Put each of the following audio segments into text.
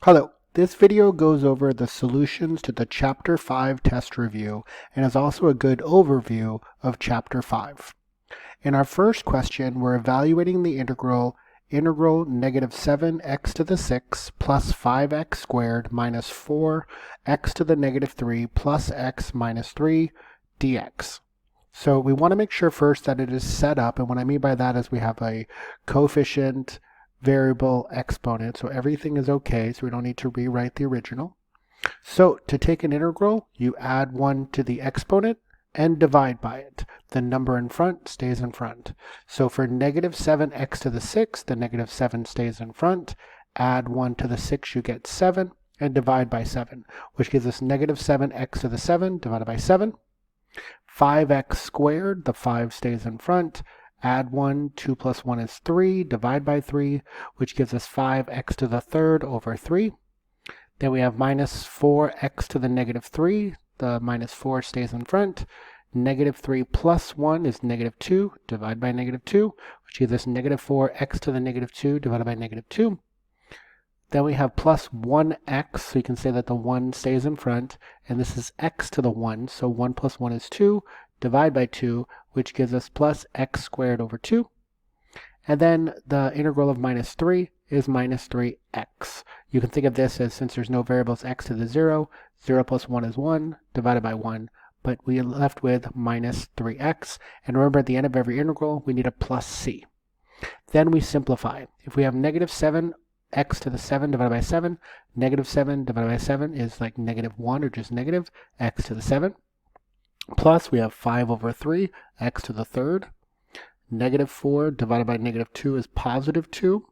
Hello, this video goes over the solutions to the Chapter 5 test review and is also a good overview of Chapter 5. In our first question, we're evaluating the integral negative 7x to the 6 plus 5x squared minus 4x to the negative 3 plus x minus 3 dx. So we want to make sure first that it is set up, and what I mean by that is we have a coefficient, variable, exponent, so everything is okay, so we don't need to rewrite the original. So to take an integral, you add 1 to the exponent and divide by it. The number in front stays in front. So for negative 7x to the 6, the negative 7 stays in front. Add 1 to the 6, you get 7, and divide by 7, which gives us negative 7x to the 7 divided by 7. 5x squared, the 5 stays in front. Add 1, 2 plus 1 is 3, divide by 3, which gives us 5x to the third over 3. Then we have minus 4x to the negative 3. The minus 4 stays in front. Negative 3 plus 1 is negative 2, divide by negative 2, which gives us negative 4x to the negative 2 divided by negative 2. Then we have plus 1x, so you can say that the 1 stays in front, and this is x to the 1, so 1 plus 1 is 2, divide by 2, which gives us plus x squared over 2. And then the integral of minus 3 is minus 3x. You can think of this as, since there's no variables, x to the 0, 0 plus 1 is 1, divided by 1, but we are left with minus 3x. And remember, at the end of every integral, we need a plus c. Then we simplify. If we have negative 7x to the 7 divided by 7, negative 7 divided by 7 is like negative 1, or just negative x to the 7. Plus, we have 5 over 3, x to the third. Negative 4 divided by negative 2 is positive 2.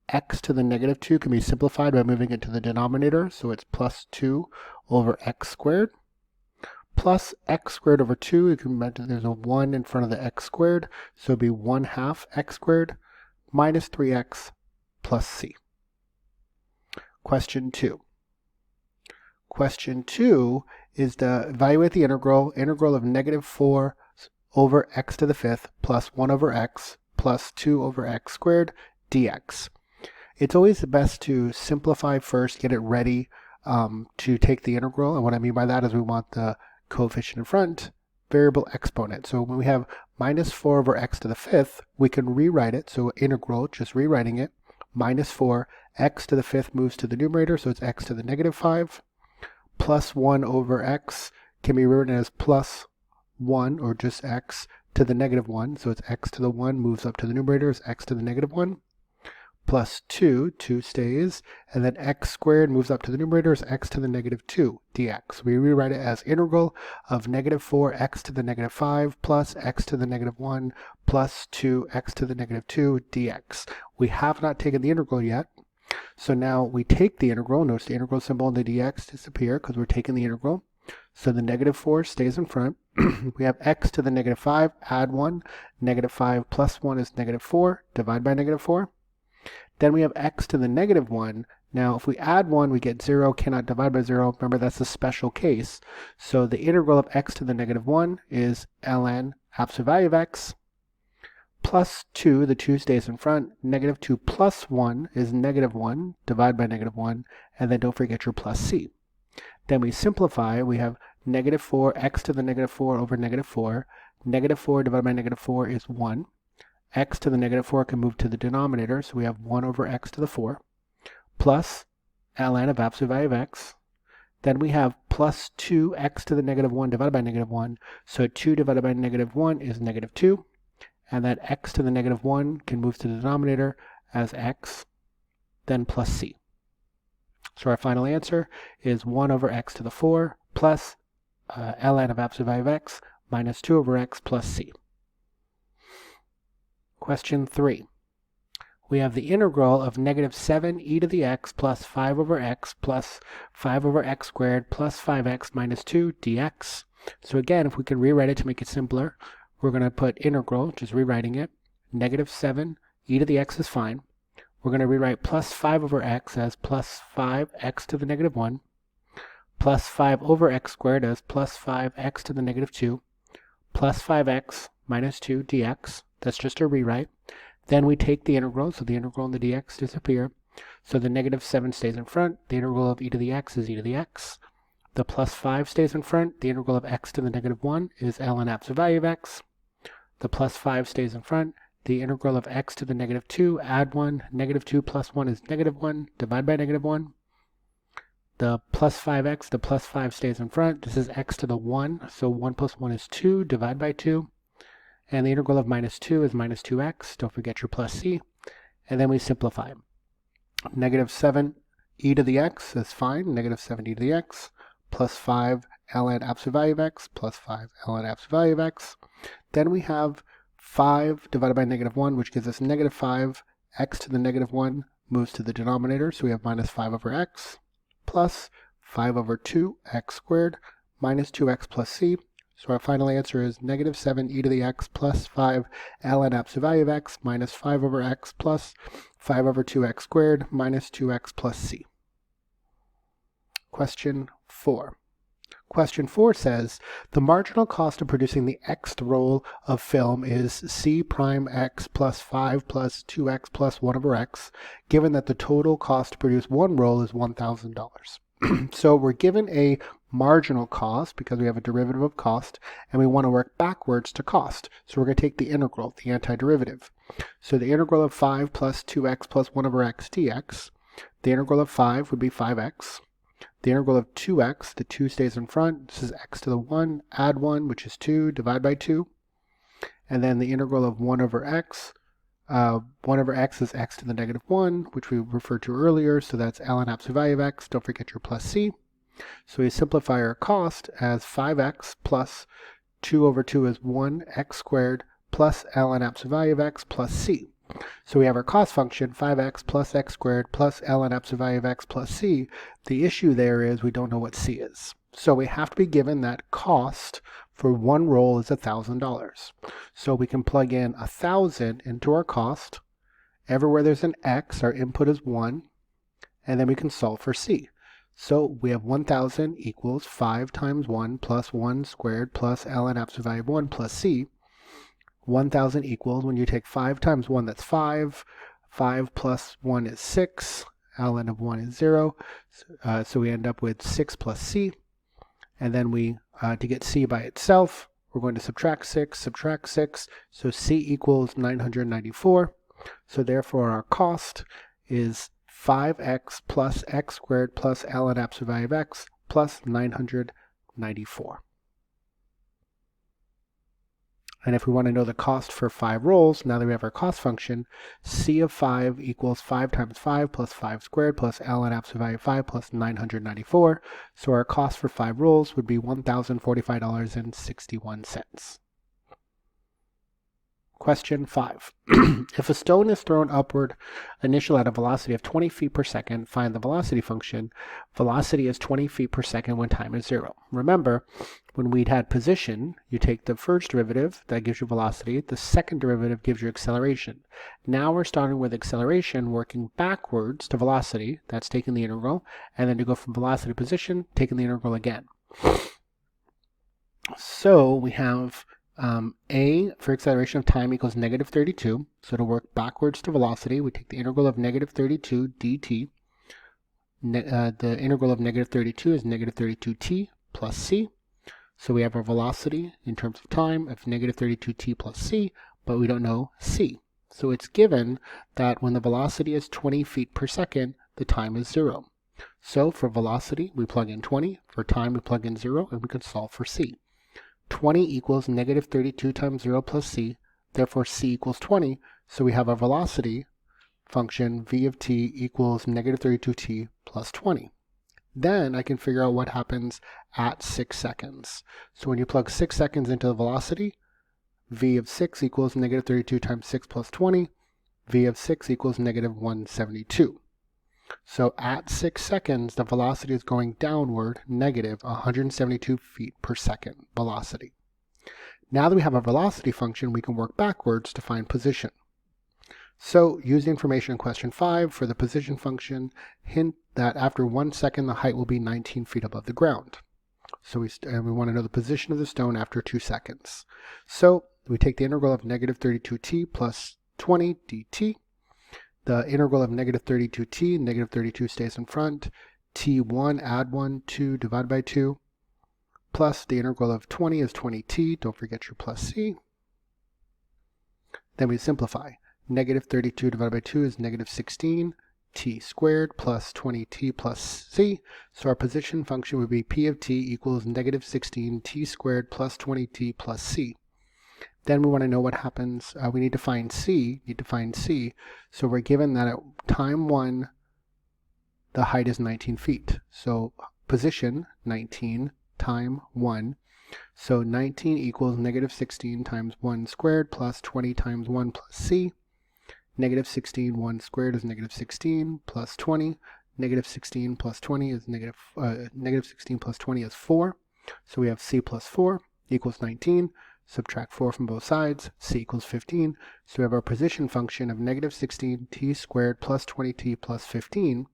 X to the negative 2 can be simplified by moving it to the denominator, so it's plus 2 over x squared. Plus x squared over 2, you can imagine there's a 1 in front of the x squared, so it'd be 1/2 x squared minus 3x plus c. Question 2. Question 2 is to evaluate the integral of negative 4 over x to the 5th plus 1 over x plus 2 over x squared dx. It's always best to simplify first, get it ready to take the integral, and what I mean by that is we want the coefficient in front, variable, exponent. So when we have minus 4 over x to the 5th, we can rewrite it, so integral, just rewriting it, minus 4, x to the 5th moves to the numerator, so it's x to the negative 5, plus 1 over x can be rewritten as plus 1, or just x to the negative 1, so it's x to the 1 moves up to the numerator as x to the negative 1, plus 2 stays, and then x squared moves up to the numerator as x to the negative 2 dx. We rewrite it as integral of negative 4x to the negative 5 plus x to the negative 1 plus 2x to the negative 2 dx. We have not taken the integral yet, so now we take the integral. Notice the integral symbol and the dx disappear because we're taking the integral. So the negative 4 stays in front. We have x to the negative 5, add 1. Negative 5 plus 1 is negative 4, divide by negative 4. Then we have x to the negative 1. Now if we add 1, we get 0, cannot divide by 0. Remember, that's a special case. So the integral of x to the negative 1 is ln absolute value of x plus 2, the 2 stays in front. Negative 2 plus 1 is negative 1, divide by negative 1, and then don't forget your plus c. Then we simplify, we have negative 4, x to the negative 4 over negative 4. Negative 4 divided by negative 4 is 1. X to the negative 4 can move to the denominator, so we have 1 over x to the 4, plus ln of absolute value of x. Then we have plus 2x to the negative 1 divided by negative 1, so 2 divided by negative 1 is negative 2, and that x to the negative 1 can move to the denominator as x, then plus c. So our final answer is 1 over x to the 4 plus ln of absolute value of x minus 2 over x plus c. Question 3. We have the integral of negative 7 e to the x plus 5 over x plus 5 over x squared plus 5x minus 2 dx. So again, if we can rewrite it to make it simpler, we're going to put integral, just rewriting it, negative 7 e to the x is fine. We're going to rewrite plus 5 over x as plus 5x to the negative 1, plus 5 over x squared as plus 5x to the negative 2, plus 5x minus 2 dx. That's just a rewrite. Then we take the integral, so the integral and the dx disappear. So the negative 7 stays in front. The integral of e to the x is e to the x. The plus 5 stays in front. The integral of x to the negative 1 is ln absolute value of x. The plus 5 stays in front. The integral of x to the negative 2, add 1. Negative 2 plus 1 is negative 1. Divide by negative 1. The plus 5x, the plus 5 stays in front. This is x to the 1. So 1 plus 1 is 2. Divide by 2. And the integral of minus 2 is minus 2x. Don't forget your plus c. And then we simplify. Negative 7 e to the x is fine. Negative 7 e to the x. Plus 5 ln absolute value of x. Plus 5 ln absolute value of x. Then we have 5 divided by negative 1, which gives us negative 5. X to the negative 1 moves to the denominator. So we have minus 5 over x. Plus 5 over 2 x squared minus 2x plus c. So our final answer is negative 7 e to the x plus 5 ln absolute value of x minus 5 over x plus 5 over 2x squared minus 2x plus c. Question 4. Question 4 says, the marginal cost of producing the xth roll of film is c prime x plus 5 plus 2x plus 1 over x, given that the total cost to produce one roll is $1,000. So we're given a marginal cost because we have a derivative of cost, and we want to work backwards to cost. So we're going to take the integral, the antiderivative. So the integral of 5 plus 2x plus 1 over x dx, the integral of 5 would be 5x. The integral of 2x, the 2 stays in front. This is x to the 1, add 1, which is 2, divide by 2. And then the integral of 1 over x. 1 over x is x to the negative 1, which we referred to earlier. So that's ln absolute value of x. Don't forget your plus c. So we simplify our cost as 5x plus 2 over 2 is 1x squared plus ln absolute value of x plus c. So we have our cost function, 5x plus x squared plus ln absolute value of x plus c. The issue there is we don't know what c is. So we have to be given that cost for one roll is $1,000. So we can plug in 1,000 into our cost. Everywhere there's an x, our input is 1. And then we can solve for c. So we have 1,000 equals 5 times 1 plus 1 squared plus ln absolute value of 1 plus c. 1,000 equals, when you take 5 times 1, that's 5. 5 plus 1 is 6. Ln of 1 is 0. So we end up with 6 plus c. And then we, to get c by itself, we're going to subtract 6. So c equals 994. So therefore our cost is 5x plus x squared plus ln absolute value of x plus 994. And if we want to know the cost for 5 rolls, now that we have our cost function, c of 5 equals 5 times 5 plus 5 squared plus ln absolute value of 5 plus 994. So our cost for 5 rolls would be $1,045.61. Question 5. If a stone is thrown upward initial at a velocity of 20 feet per second, find the velocity function. Velocity is 20 feet per second when time is 0. Remember, when we'd had position, you take the first derivative, that gives you velocity. The second derivative gives you acceleration. Now we're starting with acceleration, working backwards to velocity. That's taking the integral. And then to go from velocity to position, taking the integral again. So we have a for acceleration of time equals negative 32. So to work backwards to velocity, we take the integral of negative 32 dt. The integral of negative 32 is negative 32t plus c. So we have our velocity in terms of time of negative 32t plus c, but we don't know c. So it's given that when the velocity is 20 feet per second, the time is 0. So for velocity, we plug in 20. For time, we plug in 0, and we can solve for c. 20 equals negative 32 times 0 plus c. Therefore, c equals 20. So we have our velocity function, v of t equals negative 32t plus 20. Then I can figure out what happens at 6 seconds. So when you plug 6 seconds into the velocity, v of 6 equals negative 32 times 6 plus 20. v of 6 equals negative 172. So at 6 seconds, the velocity is going downward, negative 172 feet per second velocity. Now that we have a velocity function, we can work backwards to find position. So use the information in question 5 for the position function. Hint that after 1 second, the height will be 19 feet above the ground. So we want to know the position of the stone after 2 seconds. So we take the integral of negative 32t plus 20 dt. the integral of negative 32t, negative 32 stays in front, t1, add 1, 2 divided by 2, plus the integral of 20 is 20t, don't forget your plus c. Then we simplify. Negative 32 divided by 2 is negative 16 t squared plus 20t plus c. So our position function would be p of t equals negative 16 t squared plus 20t plus c. Then we want to know what happens. We need to find c. So we're given that at time 1, the height is 19 feet. So position 19 time 1. So 19 equals negative 16 times 1 squared plus 20 times 1 plus c. Negative 16, 1 squared is negative 16 plus 20. Negative 16 plus 20 is negative 16 plus 20 is 4. So we have c plus 4 equals 19. Subtract 4 from both sides, c equals 15. So we have our position function of negative 16 t squared plus 20t plus 15.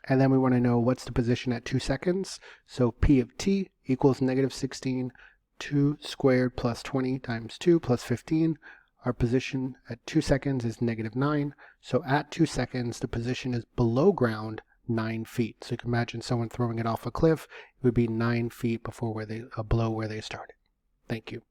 And then we want to know what's the position at 2 seconds. So p of t equals negative 16 2 squared plus 20 times 2 plus 15. Our position at 2 seconds is negative 9. So at 2 seconds, the position is below ground 9 feet. So you can imagine someone throwing it off a cliff. It would be 9 feet below where they started. Thank you.